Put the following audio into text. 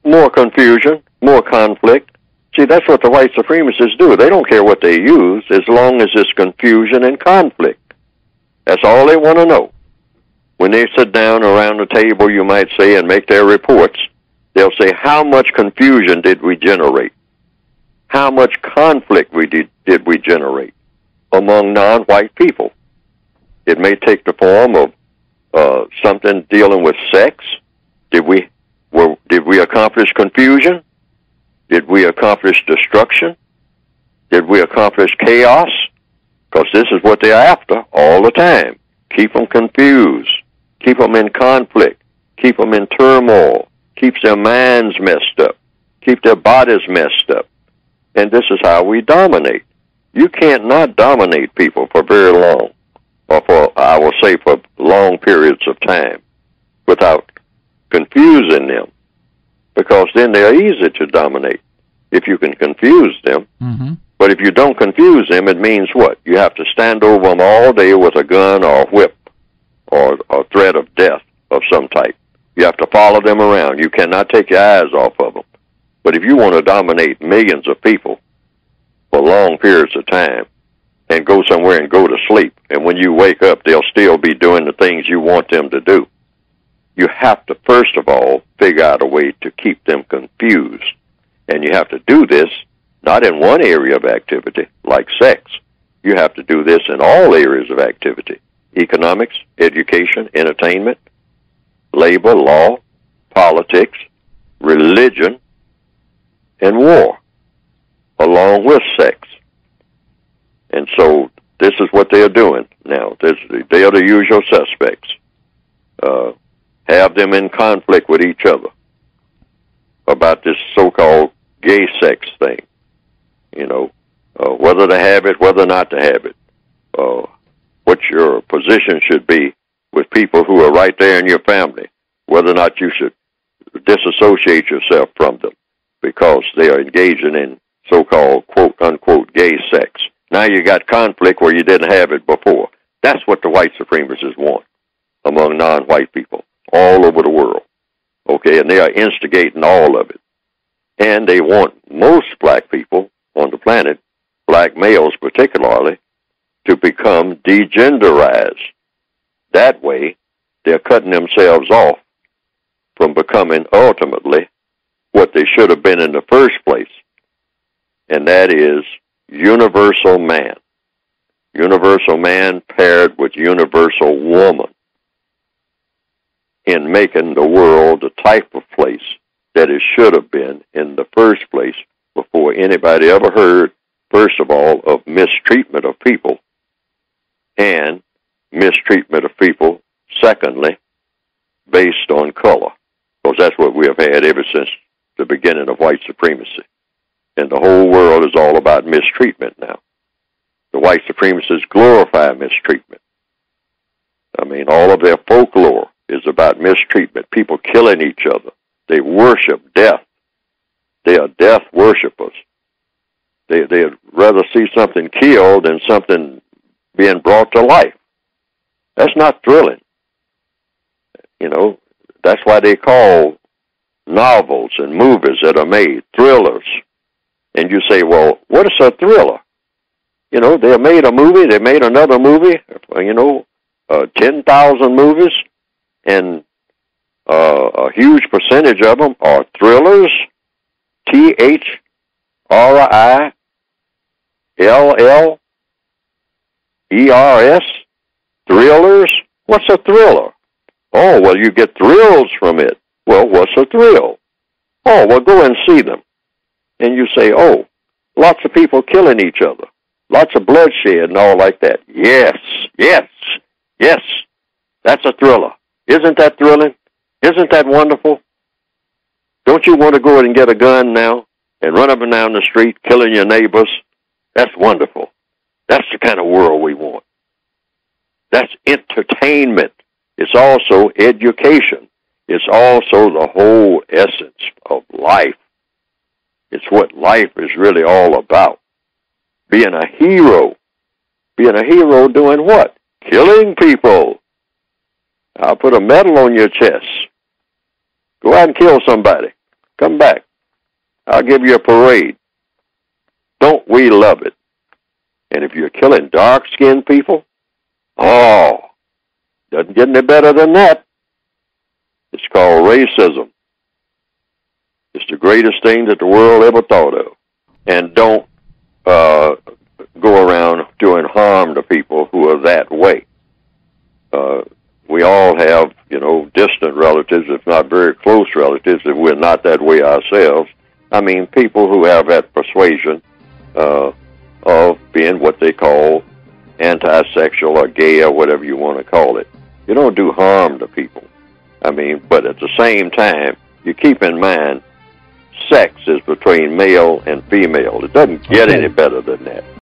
more confusion, more conflict. See, that's what the white supremacists do. They don't care what they use as long as it's confusion and conflict. That's all they want to know. When they sit down around the table, you might say, and make their reports, they'll say, how much confusion did we generate? How much conflict did we generate among non-white people? It may take the form of something dealing with sex. Did we accomplish confusion? Did we accomplish destruction? Did we accomplish chaos? Because this is what they're after all the time. Keep them confused. Keep them in conflict. Keep them in turmoil. Keeps their minds messed up. Keep their bodies messed up. And this is how we dominate. You can't not dominate people for very long, or I will say for long periods of time, without confusing them, because then they're easy to dominate if you can confuse them. Mm-hmm. But if you don't confuse them, it means what? You have to stand over them all day with a gun or a whip or a threat of death of some type. You have to follow them around. You cannot take your eyes off of them. But if you want to dominate millions of people for long periods of time and go somewhere and go to sleep, and when you wake up, they'll still be doing the things you want them to do, you have to, first of all, figure out a way to keep them confused. And you have to do this not in one area of activity, like sex. You have to do this in all areas of activity: economics, education, entertainment, labor, law, politics, religion, and war, along with sex. And so this is what they're doing now. They are the usual suspects. Have them in conflict with each other about this so-called gay sex thing. You know, whether to have it, whether not to have it. What your position should be with people who are right there in your family, whether or not you should disassociate yourself from them because they are engaging in so-called quote-unquote gay sex. Now you got conflict where you didn't have it before. That's what the white supremacists want among non-white people all over the world. Okay, and they are instigating all of it. And they want most black people on the planet, black males particularly, to become degenderized. That way, they're cutting themselves off from becoming ultimately what they should have been in the first place, and that is universal man. Universal man paired with universal woman, in making the world the type of place that it should have been in the first place before anybody ever heard, first of all, of mistreatment of people, and mistreatment of people, secondly, based on color, because that's what we have had ever since the beginning of white supremacy. And the whole world is all about mistreatment now. The white supremacists glorify mistreatment. I mean, all of their folklore is about mistreatment, people killing each other. They worship death. They are death worshipers. They'd rather see something killed than something being brought to life. That's not thrilling. You know, that's why they call novels and movies that are made thrillers. And you say, well, what is a thriller? You know, they made a movie, they made another movie, 10,000 movies, and a huge percentage of them are thrillers, THRILLERS, thrillers. What's a thriller? Oh, well, you get thrills from it. Well, what's a thrill? Oh, well, go and see them. And you say, oh, lots of people killing each other, lots of bloodshed and all like that. Yes, yes, yes, that's a thriller. Isn't that thrilling? Isn't that wonderful? Don't you want to go and get a gun now and run up and down the street killing your neighbors? That's wonderful. That's the kind of world we want. That's entertainment. It's also education. It's also the whole essence of life. It's what life is really all about. Being a hero. Being a hero doing what? Killing people. I'll put a medal on your chest. Go out and kill somebody. Come back. I'll give you a parade. Don't we love it? And if you're killing dark-skinned people, oh, doesn't get any better than that. It's called racism. It's the greatest thing that the world ever thought of. And don't go around doing harm to people who are that way. We all have, distant relatives, if not very close relatives, if we're not that way ourselves. I mean, people who have that persuasion of being what they call anti-sexual or gay or whatever you want to call it. You don't do harm to people. I mean, but at the same time, you keep in mind, sex is between male and female. It doesn't get any better than that.